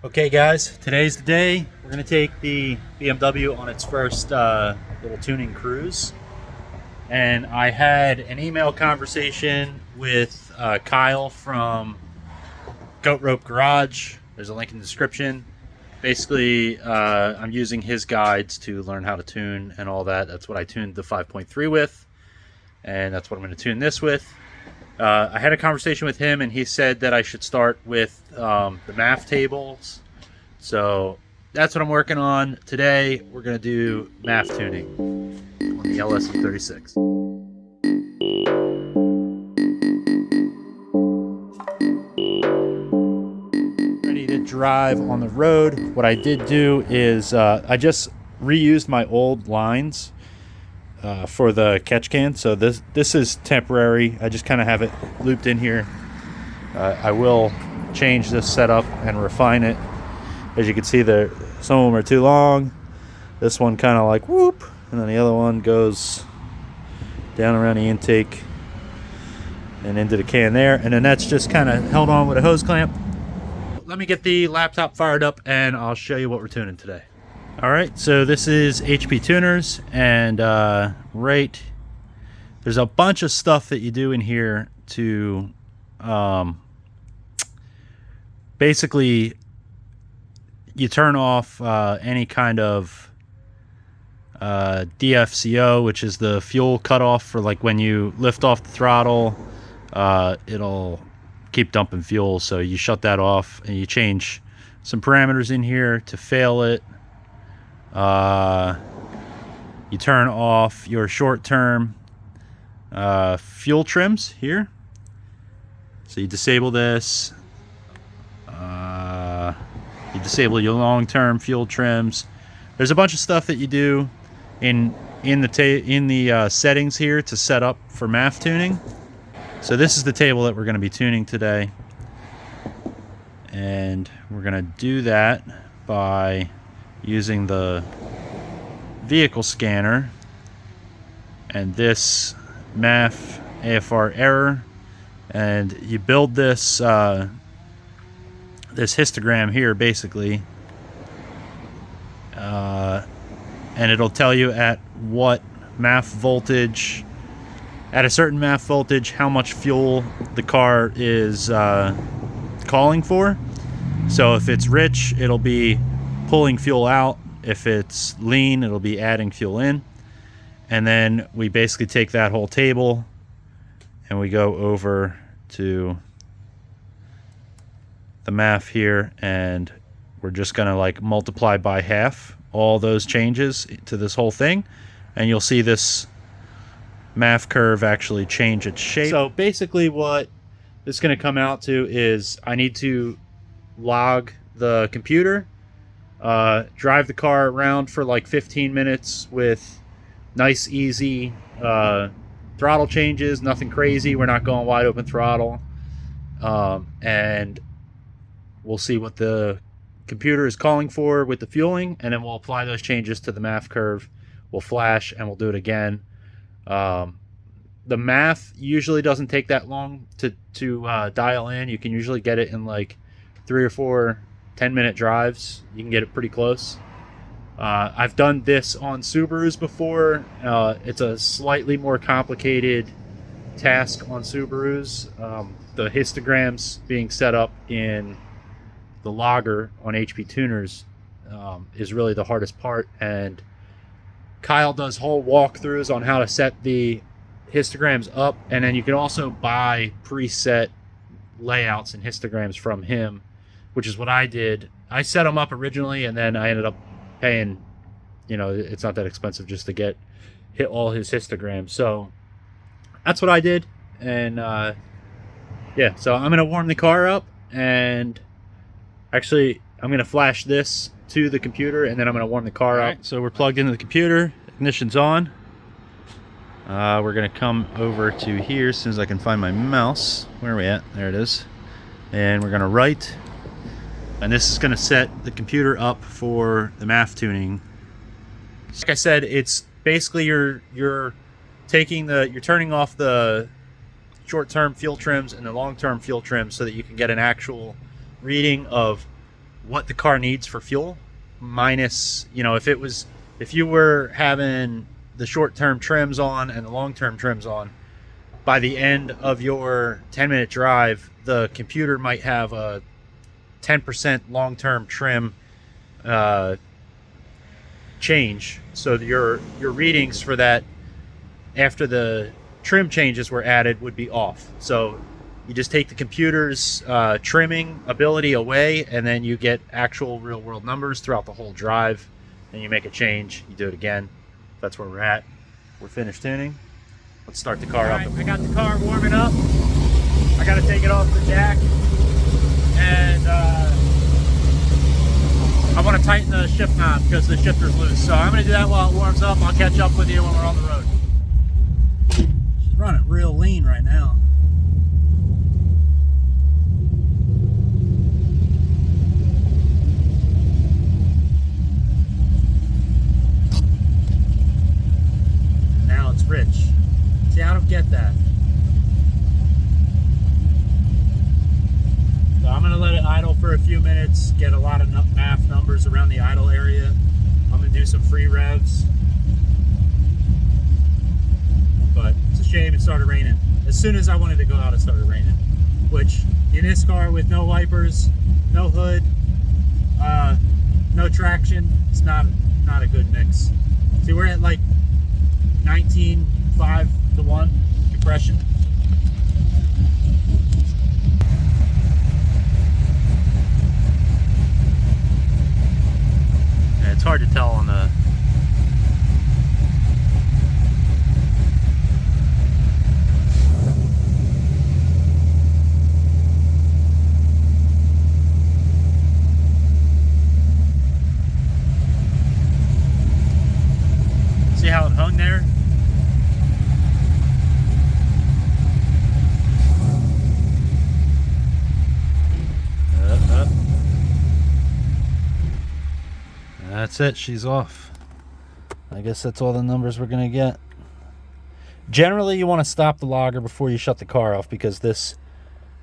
Okay guys, today's the day. We're going to take the BMW on its first little tuning cruise. And I had an email conversation with Kyle from Goat Rope Garage. There's a link in the description. Basically, I'm using his guides to learn how to tune and all that. That's what I tuned the 5.3 with. And that's what I'm going to tune this with. I had a conversation with him, and he said that I should start with the MAF tables. So that's what I'm working on today. We're going to do MAF tuning on the LS36. Ready to drive on the road. What I did do is I just reused my old lines for the catch can. So this is temporary. I just kind of have it looped in here. I will change this setup and refine it. As you can see, there some of them are too long. This one kind of like whoop, and then the other one goes down around the intake and into the can there, and then that's just kind of held on with a hose clamp. Let me get the laptop fired up and I'll show you what we're tuning today. All right, so this is HP Tuners, and there's a bunch of stuff that you do in here to basically you turn off any kind of DFCO, which is the fuel cutoff for like when you lift off the throttle, it'll keep dumping fuel. So you shut that off and you change some parameters in here to fail it. You turn off your short-term fuel trims here. So you disable this. You disable your long-term fuel trims. There's a bunch of stuff that you do in the settings here to set up for MAF tuning. So this is the table that we're going to be tuning today, and we're going to do that by using the vehicle scanner and this MAF AFR error, and you build this this histogram here basically, and it'll tell you at what MAF voltage, at a certain MAF voltage, how much fuel the car is calling for. So if it's rich, it'll be pulling fuel out. If it's lean, it'll be adding fuel in. And then we basically take that whole table and we go over to the MAF here, and we're just gonna like multiply by half all those changes to this whole thing, and you'll see this MAF curve actually change its shape. So basically what this is going to come out to is I need to log the computer, drive the car around for like 15 minutes with nice easy throttle changes, nothing crazy. We're not going wide open throttle, and we'll see what the computer is calling for with the fueling, and then we'll apply those changes to the MAF curve. We'll flash and we'll do it again. The MAF usually doesn't take that long to dial in. You can usually get it in like 3 or 4 10-minute drives. You can get it pretty close. I've done this on Subarus before. It's a slightly more complicated task on Subarus. The histograms being set up in the logger on HP Tuners is really the hardest part, and Kyle does whole walkthroughs on how to set the histograms up, and then you can also buy preset layouts and histograms from him, which is what I did. I set them up originally, and then I ended up paying, it's not that expensive just to hit all his histograms. So that's what I did, and yeah, so I'm gonna warm the car up, and actually I'm gonna flash this to the computer, and then I'm gonna warm the car up. So we're plugged into the computer, ignition's on. We're gonna come over to here as soon as I can find my mouse. Where are we at? There it is. And we're gonna write, and this is gonna set the computer up for the MAF tuning. Like I said, it's basically you're turning off the short-term fuel trims and the long-term fuel trims so that you can get an actual reading of what the car needs for fuel, minus, you know, if you were having the short-term trims on and the long-term trims on, by the end of your 10-minute drive, the computer might have a 10% long-term trim change. So your readings for that after the trim changes were added would be off. So you just take the computer's trimming ability away, and then you get actual real-world numbers throughout the whole drive. Then you make a change, you do it again. That's where we're at. We're finished tuning. Let's start the car up. I got the car warming up. I got to take it off the jack, and I want to tighten the shift knob because the shifter's loose. So I'm going to do that while it warms up. I'll catch up with you when we're on the road. She's running real lean right now. Now it's rich. See, I don't get that. So I'm going to let it idle for a few minutes, get a lot of math numbers around the idle area. I'm going to do some free revs. But it's a shame it started raining. As soon as I wanted to go out, it started raining. Which, in this car with no wipers, no hood, no traction, it's not a good mix. See, we're at like 19.5-to-1 compression. Yeah, it's hard to tell on the see how it hung there? That's it, she's off. I guess that's all the numbers we're gonna get. Generally, you want to stop the logger before you shut the car off, because this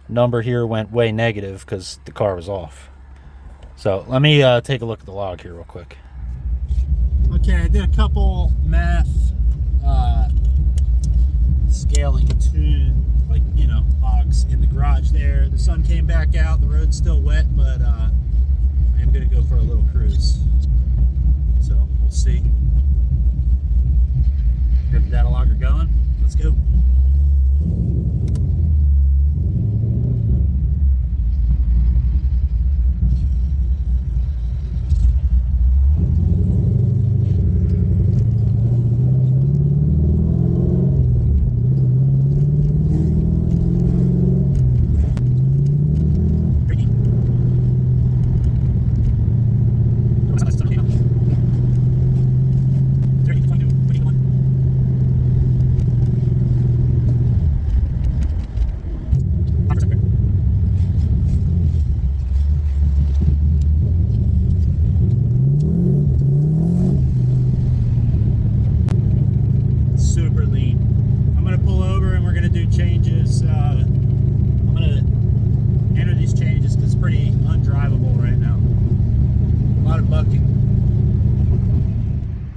number here went way negative because the car was off. So let me take a look at the log here real quick. Okay, I did a couple math scaling tune, like, you know, logs in the garage there. The sun came back out, the road's still wet, but I am gonna go for a little cruise. So we'll see. Get the data logger going. Let's go.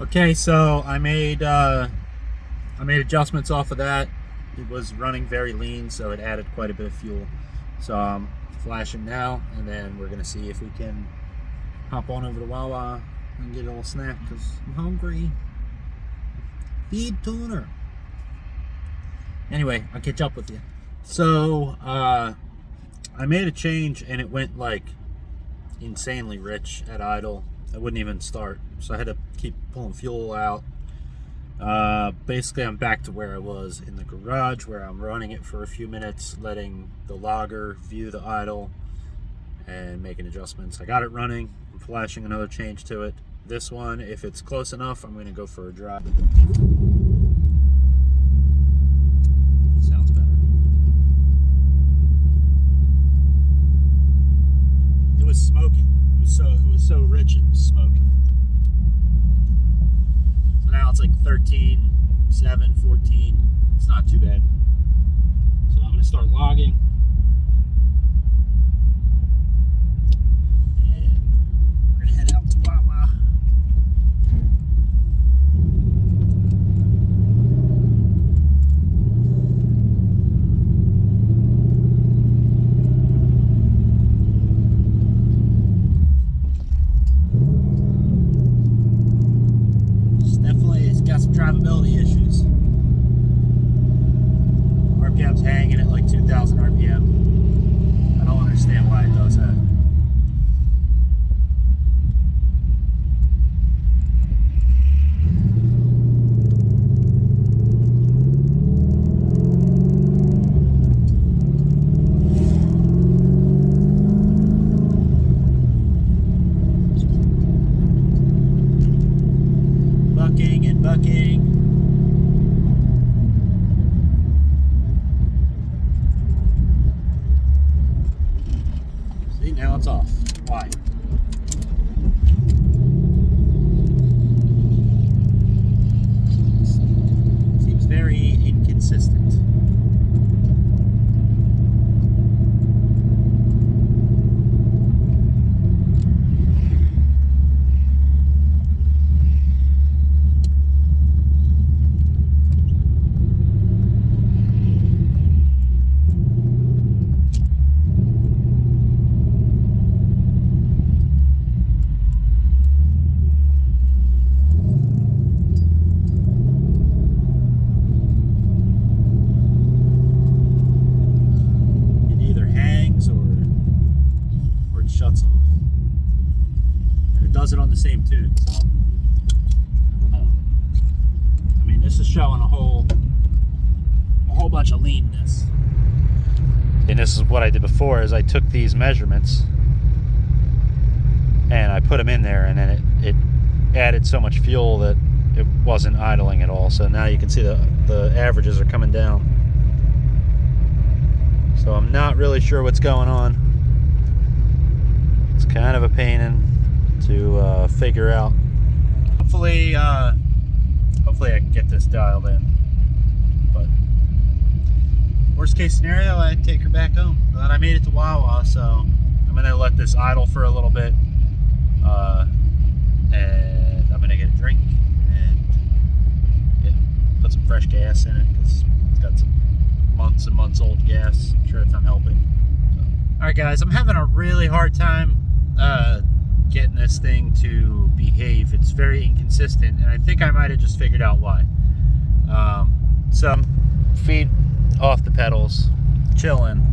Okay, so I made adjustments off of that. It was running very lean, so it added quite a bit of fuel. So I'm flashing now, and then we're gonna see if we can hop on over to Wawa and get a little snack because I'm hungry. Feed tuner. Anyway, I'll catch up with you. So I made a change, and it went like insanely rich at idle. I wouldn't even start, so I had to keep pulling fuel out. Basically, I'm back to where I was in the garage, where I'm running it for a few minutes, letting the logger view the idle and making adjustments. I got it running. I'm flashing another change to it. This one, if it's close enough, I'm going to go for a drive. Sounds better. It was smoking. It was so rich and smoky. So now it's like 13, 7, 14. It's not too bad. So I'm going to start logging. And does it on the same tune. So I don't know. I mean, this is showing a whole bunch of leanness. And this is what I did before, is I took these measurements and I put them in there, and then it added so much fuel that it wasn't idling at all. So now you can see the averages are coming down. So I'm not really sure what's going on. It's kind of a pain to figure out. Hopefully I can get this dialed in. But worst case scenario, I take her back home. But I made it to Wawa, so I'm gonna let this idle for a little bit, and I'm gonna get a drink and put some fresh gas in it, because it's got some months and months old gas. I'm sure it's not helping. So. All right, guys, I'm having a really hard time getting this thing to behave. It's very inconsistent, and I think I might have just figured out why. Some feet off the pedals, chilling.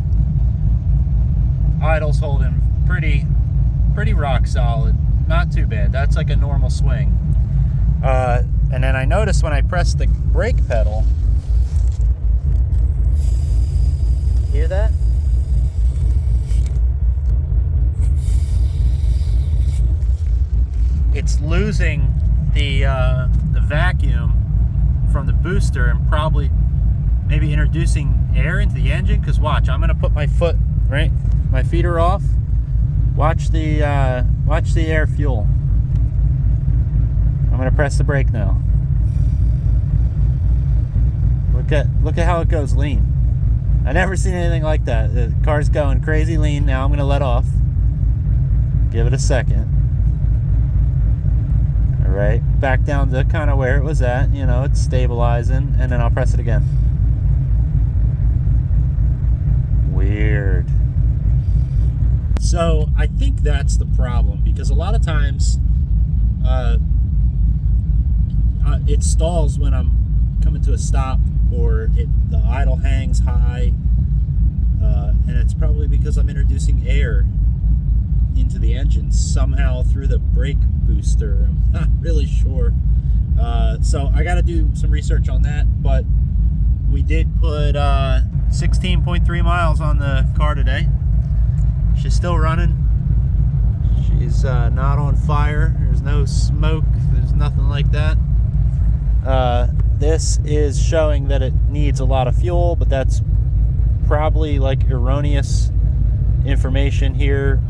Idle's holding pretty rock solid. Not too bad. That's like a normal swing. And then I noticed when I press the brake pedal, hear that? It's losing the vacuum from the booster, and probably maybe introducing air into the engine. Because watch, I'm gonna put my foot, right? My feet are off. Watch the air fuel. I'm gonna press the brake now. Look at how it goes lean. I never seen anything like that. The car's going crazy lean. Now I'm gonna let off. Give it a second. All right, back down to kind of where it was at. You know, it's stabilizing, and then I'll press it again. Weird. So I think that's the problem, because a lot of times it stalls when I'm coming to a stop, or the idle hangs high, and it's probably because I'm introducing air into the engine somehow through the brake booster. I'm not really sure. So I got to do some research on that, but we did put 16.3 miles on the car today. She's still running. She's not on fire. There's no smoke. There's nothing like that. This is showing that it needs a lot of fuel, but that's probably like erroneous information here.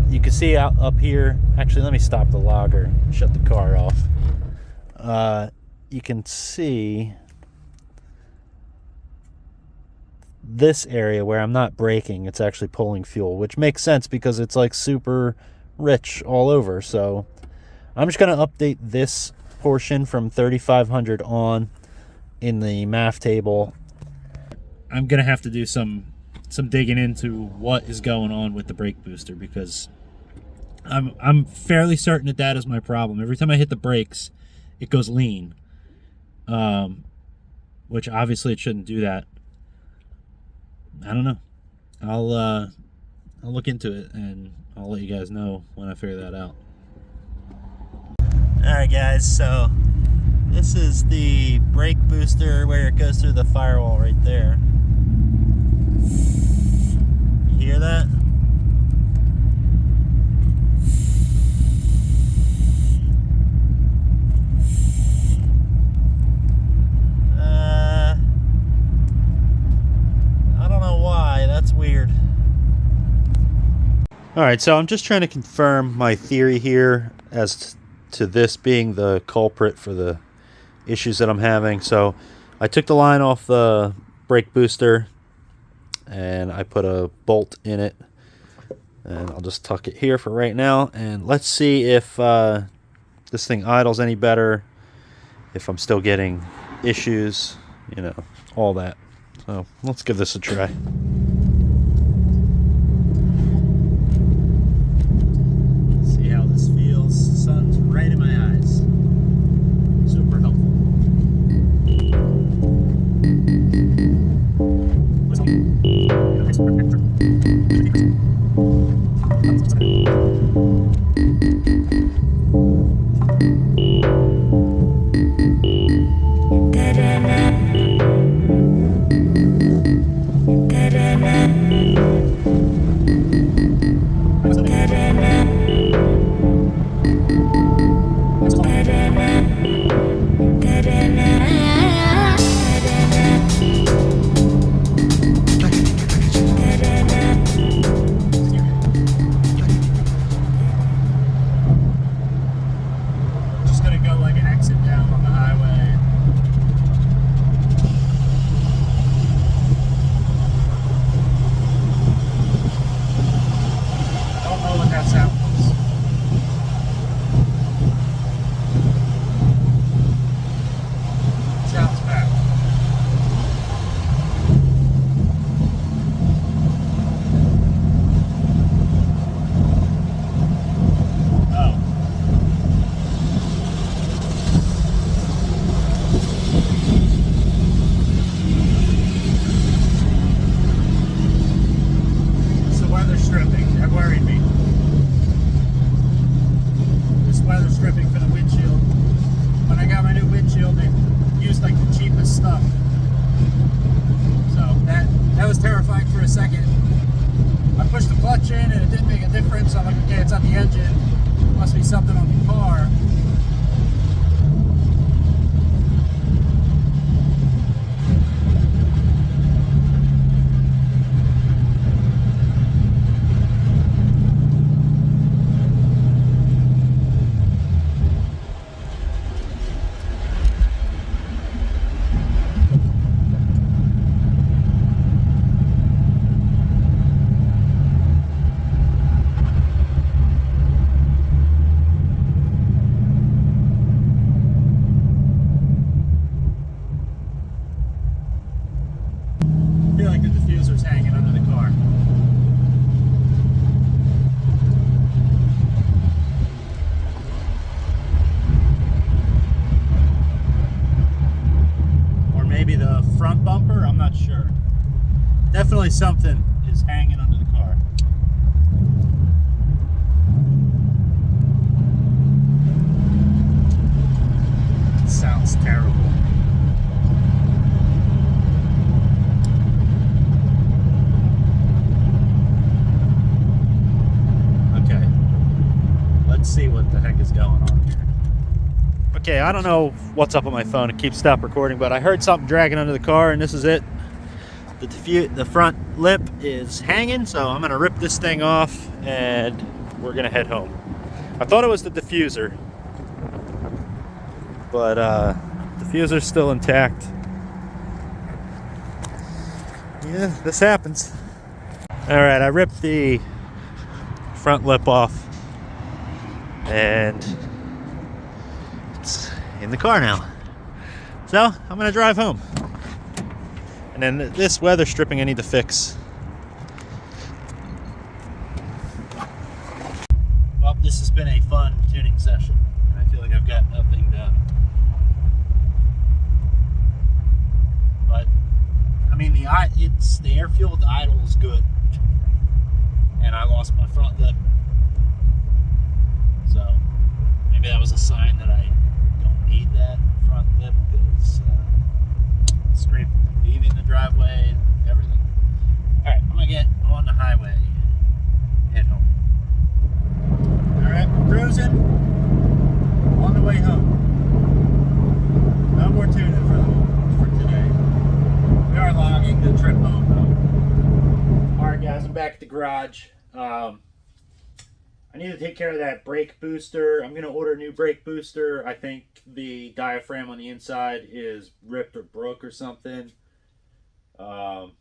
You can see out up here. Actually, let me stop the logger, shut the car off. You can see this area where I'm not braking, it's actually pulling fuel, which makes sense because it's like super rich all over. So I'm just going to update this portion from 3,500 on in the MAF table. I'm going to have to do some digging into what is going on with the brake booster, because I'm fairly certain that is my problem. Every time I hit the brakes, it goes lean, which obviously it shouldn't do that. I don't know. I'll look into it, and I'll let you guys know when I figure that out. Alright guys, so this is the brake booster where it goes through the firewall right there. You hear that? I don't know why. That's weird. Alright, so I'm just trying to confirm my theory here as to this being the culprit for the issues that I'm having. So I took the line off the brake booster and I put a bolt in it, and I'll just tuck it here for right now, and let's see if this thing idles any better, if I'm still getting issues, you know, all that. So let's give this a try. See how this feels. The sun's right in my eyes. Super helpful. that sound was. Sounds bad. Terrifying for a second. I pushed the clutch in and it didn't make a difference. I'm like, okay, it's on the engine. Must be something on the car. I feel like the diffuser's hanging under the car. Or maybe the front bumper, I'm not sure. Definitely something is hanging under the car. It sounds terrible. See what the heck is going on here. Okay, I don't know what's up on my phone. It keeps stop recording, but I heard something dragging under the car, and this is it. The front lip is hanging, so I'm gonna rip this thing off, and we're gonna head home. I thought it was the diffuser, but diffuser's still intact. Yeah, this happens. All right, I ripped the front lip off. And it's in the car now. So I'm gonna drive home. And then this weather stripping I need to fix. Well, this has been a fun tuning session. I feel like I've got nothing done. But I mean the air-fueled idle is good. And I lost my front lip. So maybe that was a sign that I don't need that front lip because scrape leaving the driveway and everything. Alright, I'm gonna get on the highway and head home. Alright, we're cruising on the way home. No more tuning for today. We are logging the trip home though. Alright guys, I'm back at the garage. I need to take care of that brake booster. I'm going to order a new brake booster. I think the diaphragm on the inside is ripped or broke or something. Kind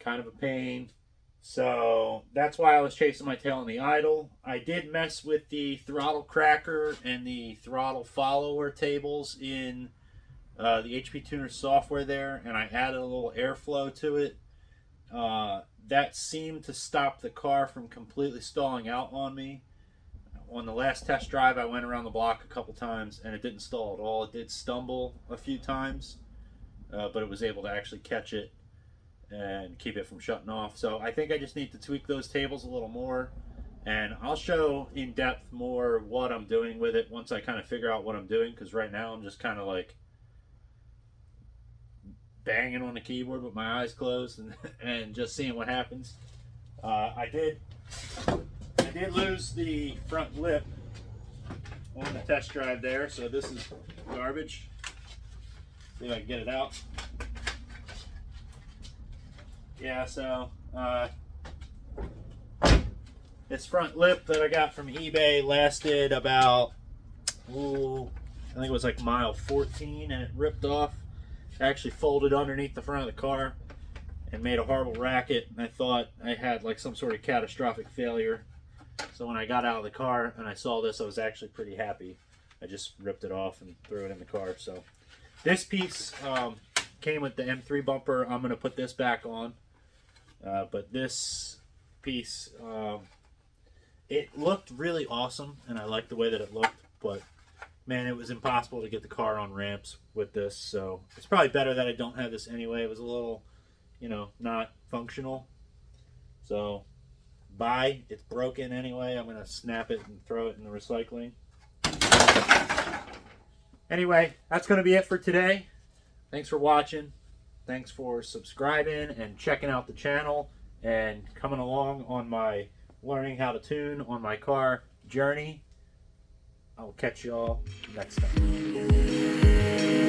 of a pain. So that's why I was chasing my tail on the idle. I did mess with the throttle cracker and the throttle follower tables in the HP Tuner software there, and I added a little airflow to it. That seemed to stop the car from completely stalling out on me. On the last test drive, I went around the block a couple times and it didn't stall at all. It did stumble a few times, but it was able to actually catch it and keep it from shutting off. So I think I just need to tweak those tables a little more, and I'll show in depth more what I'm doing with it once I kind of figure out what I'm doing, because right now I'm just kind of like banging on the keyboard with my eyes closed and just seeing what happens. I did lose the front lip on the test drive there, so this is garbage. See if I can get it out. Yeah, so this front lip that I got from eBay lasted about, I think it was like mile 14, and it ripped off. Actually folded underneath the front of the car and made a horrible racket, and I thought I had like some sort of catastrophic failure. So when I got out of the car and I saw this, I was actually pretty happy. I just ripped it off and threw it in the car. So this piece came with the M3 bumper. I'm going to put this back on. But this piece, it looked really awesome, and I liked the way that it looked. But, man, it was impossible to get the car on ramps with this. So it's probably better that I don't have this anyway. It was a little, you know, not functional. So, bye. It's broken anyway. I'm going to snap it and throw it in the recycling. Anyway, that's going to be it for today. Thanks for watching. Thanks for subscribing and checking out the channel and coming along on my learning how to tune on my car journey. I'll catch you all next time.